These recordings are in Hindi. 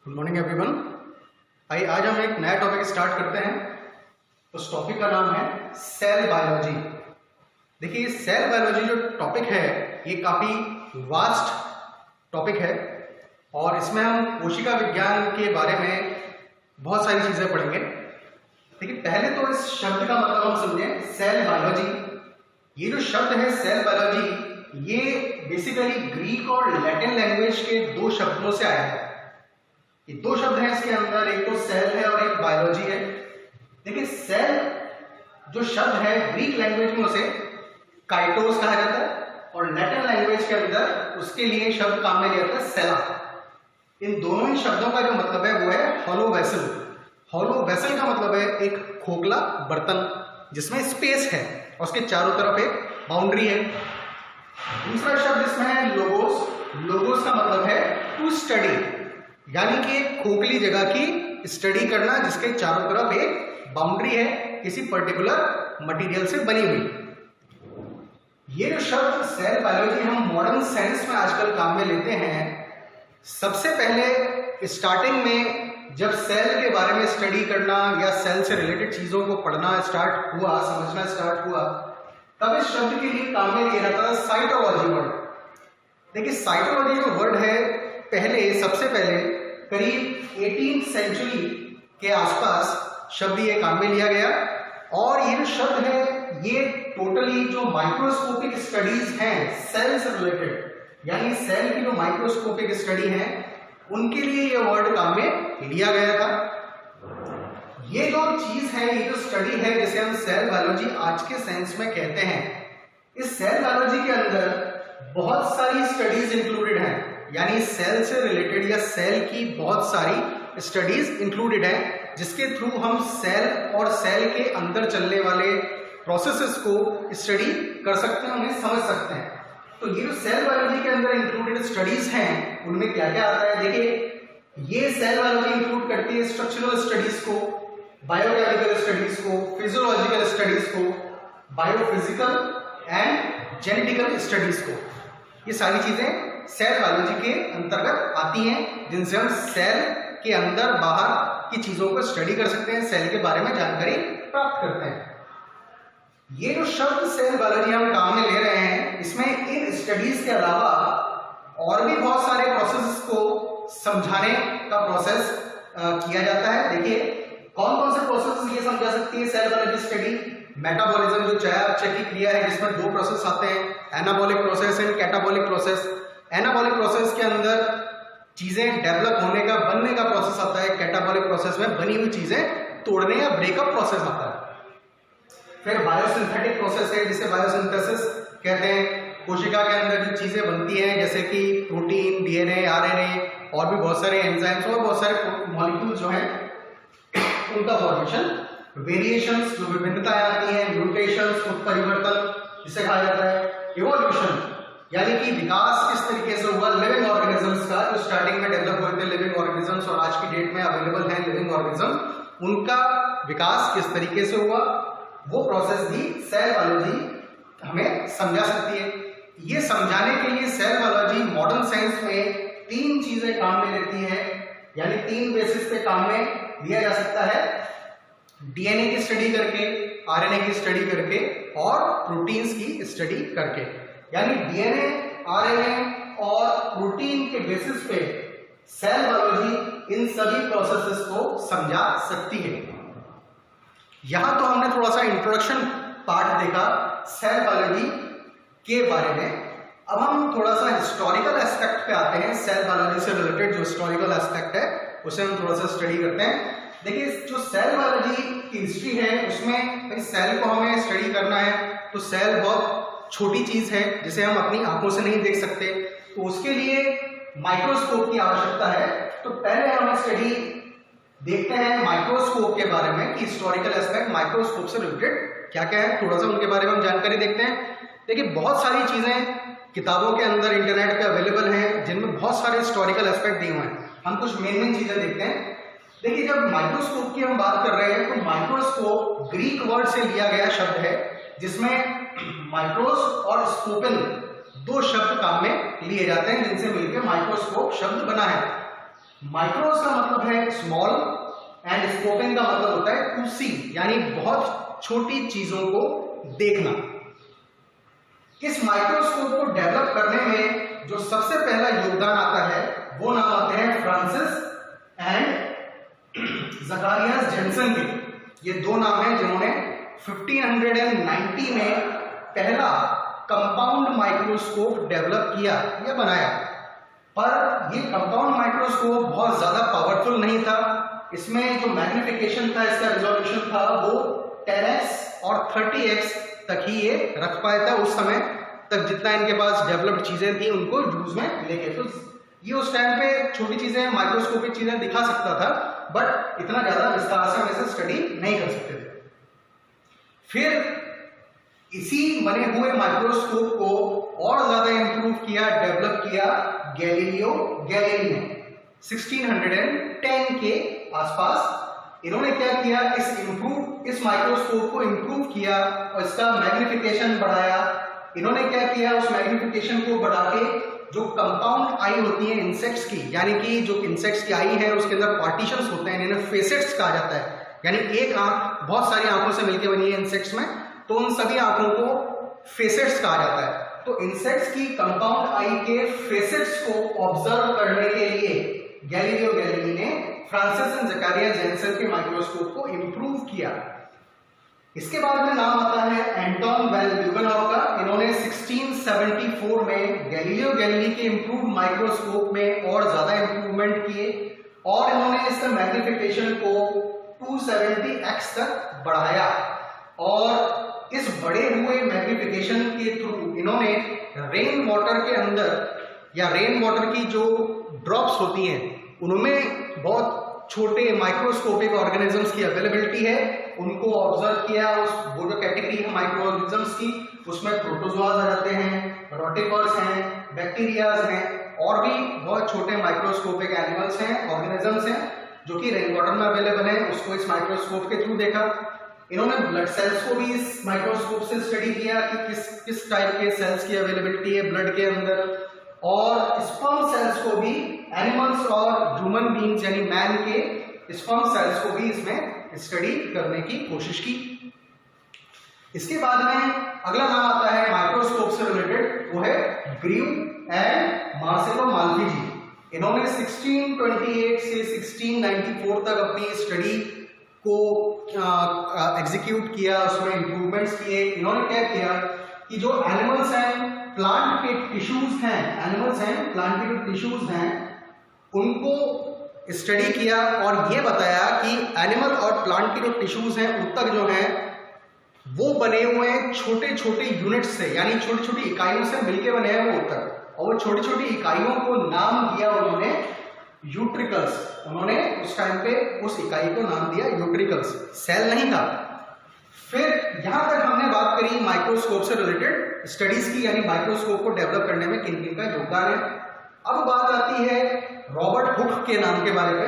Good morning everyone. आइए आज हम एक नया टॉपिक स्टार्ट करते हैं। उस टॉपिक का नाम है सेल बायोलॉजी। देखिए सेल बायोलॉजी जो टॉपिक है ये काफ़ी वास्ट टॉपिक है और इसमें हम कोशिका विज्ञान के बारे में बहुत सारी चीज़ें पढ़ेंगे। देखिए पहले तो इस शब्द का मतलब हम समझें, सेल बायोलॉजी। ये जो शब्द है सेल बायोलॉजी ये बेसिकली ग्रीक और लैटिन लैंग्वेज के दो शब्दों से आया है। ये दो शब्द हैं इसके अंदर, एक तो सेल है और एक बायोलॉजी है। देखिए सेल जो शब्द है ग्रीक लैंग्वेज में उसे काइटोस कहा जाता है और लैटिन लैंग्वेज के अंदर उसके लिए शब्द काम में लिया जाता है सेला। इन दोनों ही शब्दों का जो मतलब है वो है हॉलो वेसल। हॉलो वेसल का मतलब है एक खोखला बर्तन जिसमें स्पेस है और उसके चारों तरफ एक बाउंड्री है। दूसरा शब्द इसमें है लोगोस। लोगोस का मतलब है टू स्टडी, यानी कि एक खोखली जगह की स्टडी करना जिसके चारों तरफ एक बाउंड्री है किसी पर्टिकुलर मटेरियल से बनी हुई। ये जो शब्द सेल बायोलॉजी हम मॉडर्न साइंस में आजकल काम में लेते हैं। सबसे पहले स्टार्टिंग में जब सेल के बारे में स्टडी करना या सेल से रिलेटेड चीजों को पढ़ना स्टार्ट हुआ, समझना स्टार्ट हुआ, तब इस शब्द के लिए काम में लिया जाता था साइटोलॉजी वर्ड। देखिए साइटोलॉजी जो वर्ड है सबसे पहले करीब 18th सेंचुरी के आसपास शब्द ये काम में लिया गया और ये जो शब्द है ये टोटली जो माइक्रोस्कोपिक स्टडीज हैं सेल से रिलेटेड, यानी सेल की जो माइक्रोस्कोपिक स्टडी है उनके लिए ये वर्ड काम में लिया गया था। ये जो चीज है, ये जो स्टडी है जिसे हम सेल बायोलॉजी आज के साइंस में कहते हैं, इस सेल बायोलॉजी के अंदर बहुत सारी स्टडीज इंक्लूडेड हैं, यानी सेल से रिलेटेड या सेल की बहुत सारी स्टडीज इंक्लूडेड हैं जिसके थ्रू हम सेल और सेल के अंदर चलने वाले प्रोसेसेस को स्टडी कर सकते हैं, उन्हें समझ सकते हैं। तो ये जो सेल बायोलॉजी के अंदर इंक्लूडेड स्टडीज हैं उनमें क्या क्या आता है। देखिए ये सेल बायोलॉजी इंक्लूड करती है स्ट्रक्चरल स्टडीज को, बायोकेमिकल स्टडीज को, फिजियोलॉजिकल स्टडीज को, बायोफिजिकल एंड जेनेटिकल स्टडीज को। ये सारी चीजें सेल बायोलॉजी के अंतर्गत आती हैं जिनसे हम सेल के अंदर बाहर की चीजों को स्टडी कर सकते हैं, सेल के बारे में जानकारी प्राप्त करते हैं। ये जो शब्द सेल बायोलॉजी हम काम में ले रहे हैं इसमें इन स्टडीज के अलावा और भी बहुत सारे प्रोसेस को समझाने का प्रोसेस किया जाता है। देखिए कौन कौन से प्रोसेस ये समझा सकती है सेल बायोलॉजी स्टडी। मेटाबॉलिज्म जो चयापचय की क्रिया है जिसमें दो प्रोसेस आते हैं, anabolic process and catabolic process. Anabolic process के अंदर चीजें डेवलप होने का, बनने का प्रोसेस आता है। कैटाबॉलिक प्रोसेस में बनी हुई चीजें तोड़ने या ब्रेकअप प्रोसेस आता है। फिर बायोसिंथेटिक प्रोसेस है जिसे बायोसिंथेसिस कहते हैं। कोशिका के अंदर जो चीजें बनती हैं जैसे कि प्रोटीन, डीएनए, आरएनए और भी बहुत सारे एंजाइम्स और बहुत सारे मॉलिक्यूल जो हैं उनका फॉर्मेशन। वेरिएशंस जो विभिन्नताएं आती हैं, म्यूटेशंस उत्परिवर्तन जिसे कहा जाता है। इवोल्यूशन यानी कि विकास किस तरीके से हुआ लिविंग ऑर्गेनिजम्स का, जो स्टार्टिंग में डेवलप हुए थे लिविंग ऑर्गेनिजम्स और आज की डेट में अवेलेबल हैं लिविंग ऑर्गेनिजम्स, उनका विकास किस तरीके से हुआ, वो प्रोसेस भी सेल बायोलॉजी हमें समझा सकती है। ये समझाने के लिए सेल बायोलॉजी मॉडर्न साइंस में तीन चीजें काम में लेती है, यानी तीन बेसिस पे काम में लिया जा सकता है। डीएनए की स्टडी करके, आरएनए की स्टडी करके और प्रोटीन्स की स्टडी करके, यानी डीएनए, आरएनए और प्रोटीन के बेसिस पे सेल बायोलॉजी इन सभी प्रोसेसेस को समझा सकती है। यहां तो हमने थोड़ा सा इंट्रोडक्शन पार्ट देखा सेल बायोलॉजी के बारे में। अब हम थोड़ा सा हिस्टोरिकल एस्पेक्ट पे आते हैं। सेल बायोलॉजी से रिलेटेड जो हिस्टोरिकल एस्पेक्ट है उसे हम थोड़ा सा स्टडी करते हैं। देखिए जो सेल बायोलॉजी की हिस्ट्री है उसमें सेल को हमें स्टडी करना है तो सेल बहुत छोटी चीज है जिसे हम अपनी आंखों से नहीं देख सकते, तो उसके लिए माइक्रोस्कोप की आवश्यकता है। तो पहले हम स्टडी देखते हैं माइक्रोस्कोप के बारे में कि हिस्टोरिकल एस्पेक्ट माइक्रोस्कोप से रिलेटेड क्या क्या है, थोड़ा सा उनके बारे में हम जानकारी देखते हैं। देखिए बहुत सारी चीजें किताबों के अंदर, इंटरनेट पे अवेलेबल हैं जिनमें बहुत सारे हिस्टोरिकल एस्पेक्ट दिए हुए हैं। हम कुछ मेन चीजें देखते हैं। देखिए जब माइक्रोस्कोप की हम बात कर रहे हैं तो माइक्रोस्कोप ग्रीक वर्ड से लिया गया शब्द है जिसमें माइक्रोस और स्कोपिन दो शब्द काम में लिए जाते हैं जिनसे मिलकर माइक्रोस्कोप शब्द बना है। माइक्रोस का मतलब है स्मॉल एंड स्कोपिंग का मतलब होता है टू सी, यानी बहुत छोटी चीजों को देखना। इस माइक्रोस्कोप को डेवलप करने में जो सबसे पहला योगदान आता है वो नाम आते हैं फ्रांसिस एंड ज़कारियास जेनसन के। ये दो नाम हैं जिन्होंने 1590 में पहला कंपाउंड माइक्रोस्कोप डेवलप किया या बनाया। पर ये कंपाउंड माइक्रोस्कोप बहुत ज्यादा पावरफुल नहीं था। इसमें जो मैग्निफिकेशन था, इसका रिजोल्यूशन था, वो 10x और 30x तक ही ये रख पाया था उस समय तक, जितना इनके पास डेवलप्ड चीजें थी उनको यूज में लेके। तो ये उस टाइम पे छोटी चीजें, माइक्रोस्कोपिक चीजें दिखा सकता था, बट इतना ज्यादा विस्तार से हम इसे स्टडी नहीं कर सकते थे। फिर इसी बने हुए माइक्रोस्कोप को और ज्यादा इंप्रूव किया, डेवलप किया गैलीलियो गैलीली ने 1610 के आसपास। इन्होंने क्या किया, इस माइक्रोस्कोप को इंप्रूव किया और इसका मैग्निफिकेशन बढ़ाया। इन्होंने क्या किया, उस मैग्निफिकेशन को बढ़ा के जो कंपाउंड आई होती है इंसेक्ट्स की, यानी कि जो इंसेक्ट्स की आई है उसके अंदर पार्टीशंस होते हैं, इन्हें फेसेट्स कहा जाता है। यानी एक आंख बहुत सारी आंखों से मिलकर बनी है इंसेक्ट्स में, तो उन सभी आंखों को फेसेट्स कहा जाता है। तो इंसेक्ट्स की कंपाउंड आई के फेसेट्स को ऑब्जर्व करने के लिए गैलीलियो गैलीली ने फ्रांसिस एंड ज़कारियास जेनसन के माइक्रोस्कोप को इंप्रूव किया। इसके बाद में नाम आता है एंटोन वेल ल्यूवेनॉव का। इन्होंने 1674 में गैलीलियो गैलीली के इंप्रूव्ड माइक्रोस्कोप में और ज्यादा इंप्रूवमेंट किए और इन्होंने इसका मैग्निफिकेशन को 270x तक बढ़ाया। और इस बढ़े हुए मैग्निफिकेशन के थ्रू इन्होंने रेन वाटर के अंदर या रेन वाटर की जो ड्रॉप्स होती हैं उनमें बहुत छोटे माइक्रोस्कोपिक ऑर्गेनिजम्स की अवेलेबिलिटी है, उनको ऑब्जर्व किया। वो जो कैटेगरी है माइक्रो ऑर्गेनिजम्स की, उसमें प्रोटोजोआज आ जाते हैं, रोटिफर्स हैं, बैक्टीरियाज हैं, और भी बहुत छोटे माइक्रोस्कोपिक एनिमल्स हैं, ऑर्गेनिजम्स हैं जो कि रेन वाटर में अवेलेबल है। उसको इस माइक्रोस्कोप के थ्रू देखा। इन्होंने ब्लड सेल्स को भी इस माइक्रोस्कोप से स्टडी किया कि किस टाइप के सेल्स की अवेलेबिलिटी है ब्लड के अंदर, और स्पर्म सेल्स को भी, एनिमल्स और ह्यूमन बींग्स यानी मैन के स्पर्म सेल्स को भी इसमें स्टडी करने की कोशिश की। इसके बाद में अगला नाम आता है माइक्रोस्कोप से रिलेटेड, वो है ग्रीव एंड मार्सेलो माल्फी जी। इन्होंने 1628 से 1694 तक अपनी स्टडी को एग्जीक्यूट किया, उसमें इंप्रूवमेंट्स किए। इन्होंने क्या किया कि जो एनिमल्स हैं, प्लांट के टिश्यूज हैं, एनिमल्स हैं, प्लांट के जो टिश्यूज हैं, उनको स्टडी किया और ये बताया कि एनिमल और प्लांट के जो टिश्यूज हैं ऊतक जो हैं वो बने हुए हैं छोटे छोटे यूनिट से, यानी छोटी छोटी इकाइयों से मिलके बने हैं वो ऊतक। और वो छोटी छोटी इकाइयों को नाम दिया उन्होंने यूट्रिकल्स। उन्होंने उस टाइम पे उस इकाई को नाम दिया यूट्रिकल्स, सेल नहीं था। फिर यहां तक हमने बात करी माइक्रोस्कोप से रिलेटेड स्टडीज की, यानी माइक्रोस्कोप को डेवलप करने में किन किन का योगदान है। अब बात आती है रॉबर्ट हुक के नाम के बारे में।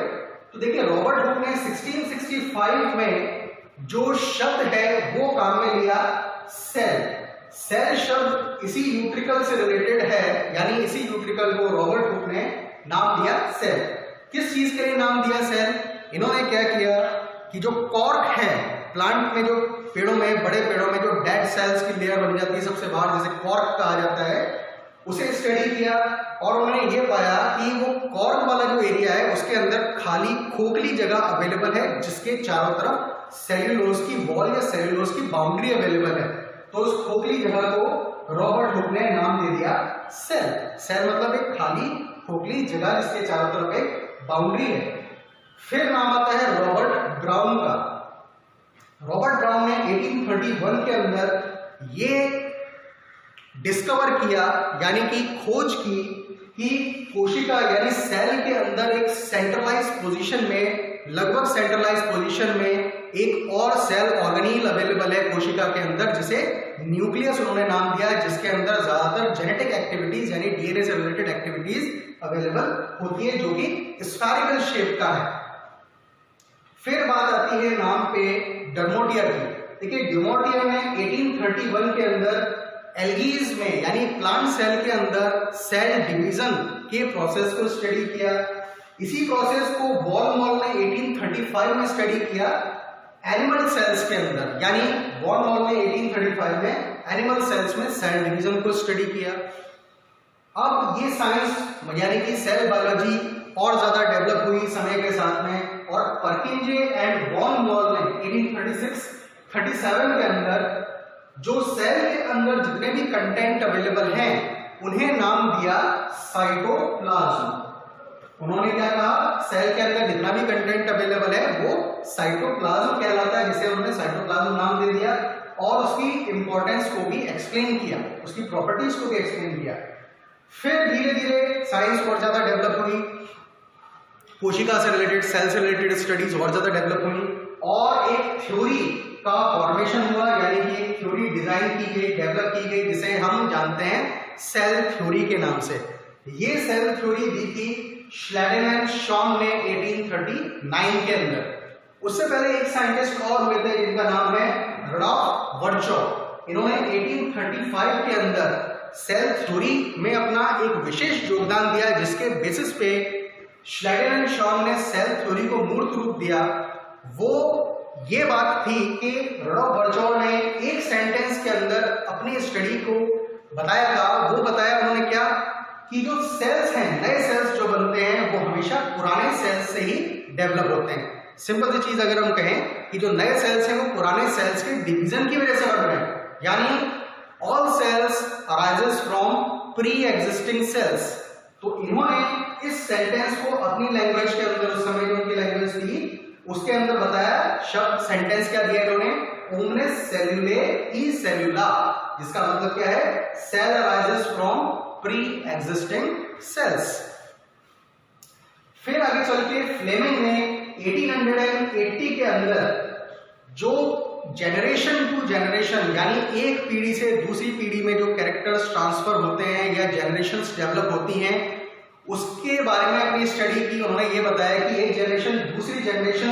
तो देखिए, रॉबर्ट हुक ने 1665 में जो शब्द है वो काम में लिया सेल। सेल शब्द इसी यूट्रिकल से रिलेटेड है, यानी इसी यूट्रिकल को रॉबर्ट हुक ने नाम दिया सेल। किस चीज के लिए नाम दिया सेल? इन्होंने क्या किया कि जो कॉर्क है प्लांट में, जो पेड़ों में, बड़े पेड़ों में जो डेड सेल्स की लेयर बन जाती है सबसे बाहर, जिसे कॉर्क कहा जाता है, उसे स्टडी किया और उन्होंने ये पाया कि वो कॉर्क वाला जो एरिया है उसके अंदर खाली खोखली जगह अवेलेबल है जिसके चारों तरफ सेल्यूलोज की वॉल या सेल्यूलोज की बाउंड्री अवेलेबल है। तो उस खोखली जगह को रॉबर्ट हुक ने नाम दे दिया सेल। सेल मतलब एक खाली खोखली जगह जिसके चारों तरफ एक बाउंड्री है। फिर नाम आता है रॉबर्ट ब्राउन का। रॉबर्ट ब्राउन ने 1831 के अंदर ये डिस्कवर किया, यानी कि खोज की कि कोशिका यानी सेल के अंदर एक सेंट्रलाइज पोजीशन में, लगभग सेंट्रलाइज पोजीशन में एक और सेल ऑर्गेनील अवेलेबल है कोशिका के अंदर, जिसे न्यूक्लियस उन्होंने नाम दिया, जिसके अंदर ज्यादातर जेनेटिक एक्टिविटीज यानी डीएनए से रिलेटेड एक्टिविटीज अवेलेबल होती है, जो कि स्फेरिकल शेप का है। फिर बात आती है नाम पे डर्मोटियर की। देखिए, डर्मोटियर ने 1831 के अंदर एल्गीज में यानी प्लांट सेल के अंदर सेल डिवीजन के प्रोसेस को स्टडी किया। इसी प्रोसेस को वॉन मॉल ने 1835 में स्टडी किया एनिमल सेल्स के अंदर, यानी वॉन मॉल ने 1835 में एनिमल सेल्स में सेल डिवीजन को स्टडी किया। अब ये साइंस यानी कि सेल बायोलॉजी और ज्यादा डेवलप हुई समय के साथ में, और पर्किंजे एंड वॉन मॉल ने 1836-37 के अंदर जो सेल के अंदर जितने भी कंटेंट अवेलेबल हैं उन्हें नाम दिया साइटोप्लाज्म। उन्होंने क्या कहा, सेल के अंदर जितना भी कंटेंट अवेलेबल है वो साइटोप्लाज्म कहलाता है, जिसे उन्होंने साइटोप्लाज्म नाम दे दिया, और उसकी इंपॉर्टेंस को भी एक्सप्लेन किया, उसकी प्रॉपर्टीज को भी एक्सप्लेन किया। फिर धीरे धीरे साइंस और ज्यादा डेवलप हुई, कोशिका से रिलेटेड, सेल से रिलेटेड स्टडीज और ज्यादा डेवलप हुई, और एक थ्योरी का फॉर्मेशन हुआ, यानी कि एक थ्योरी डिजाइन की गई, डेवलप की गई, जिसे हम जानते हैं सेल थ्योरी के नाम से। ये सेल थ्योरी दी थी श्लेडेन एंड शॉन्ग ने 1839 के अंदर। उससे पहले एक साइंटिस्ट और हुए थे जिनका नाम है रुडॉल्फ वर्चोव। इन्होंने 1835 के अंदर सेल थ्योरी में अपना एक विशेष योगदान दिया, जिसके बेसिस पे श्लेडेन एंड शॉन्ग ने सेल थ्योरी को मूर्त रूप दिया। वो ये बात थी कि रुडॉल्फ वर्चोव ने एक सेंटेंस के अंदर अपनी स्टडी को बताया था। वो बताया उन्होंने क्या, कि जो सेल्स हैं, नए सेल्स जो बनते हैं वो हमेशा पुराने सेल्स से ही डेवलप होते हैं। सिंपल सी चीज अगर हम कहें कि जो नए सेल्स हैं वो पुराने सेल्स के डिवीजन की वजह से बन रहे हैं, यानी all cells arises from pre existing cells. तो इन्होंने इस सेंटेंस को अपनी लैंग्वेज के अंदर, उस समय जो उनकी लैंग्वेज थी उसके अंदर बताया। शब्द सेंटेंस क्या दिया इन्होंने, ओमने सेल्यूले ई सेल्यूला, जिसका मतलब क्या है, cell arises from pre existing cells. फिर आगे चल के फ्लेमिंग ने 1880 के अंदर जो जनरेशन टू जनरेशन, यानी एक पीढ़ी से दूसरी पीढ़ी में जो कैरेक्टर्स ट्रांसफर होते हैं या जनरेशंस डेवलप होती हैं, उसके बारे में अपनी स्टडी की। उन्होंने ये बताया कि एक जनरेशन दूसरी जनरेशन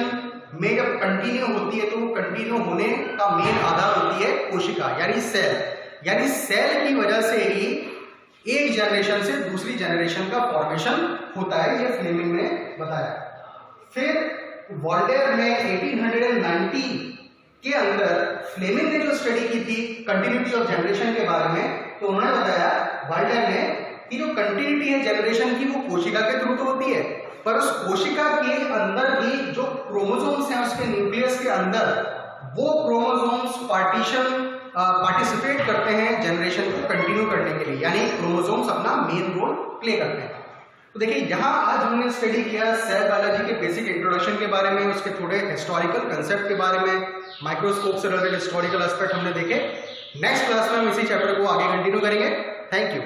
में जब कंटिन्यू होती है तो वो कंटिन्यू होने का मेन आधार होती है कोशिका, यानी सेल। यानी सेल की वजह से ही एक जनरेशन से दूसरी जनरेशन का फॉर्मेशन होता है, ये फ्लेमिंग ने बताया। फिर वॉल्टेयर ने 1890 के अंदर फ्लेमिंग ने जो स्टडी की थी कंटिन्यूटी ऑफ जनरेशन के बारे में, तो उन्होंने बताया वॉल्टेयर ने कि जो कंटिन्यूटी है जनरेशन की वो कोशिका के थ्रू तो होती है, पर उस कोशिका के अंदर भी जो क्रोमोसोम्स हैं उसके न्यूक्लियस के अंदर, वो क्रोमोसोम्स पार्टिसिपेट करते हैं जनरेशन को कंटिन्यू करने के लिए, यानी क्रोमोसोम्स अपना मेन रोल प्ले करते हैं। तो देखिए यहाँ आज हमने स्टडी किया सेल बायोलॉजी के बेसिक इंट्रोडक्शन के बारे में, उसके थोड़े हिस्टोरिकल कंसेप्ट के बारे में, माइक्रोस्कोप से रिलेटेड हिस्टोरिकल एस्पेक्ट हमने देखे। नेक्स्ट क्लास में हम इसी चैप्टर को आगे कंटिन्यू करेंगे। Thank you.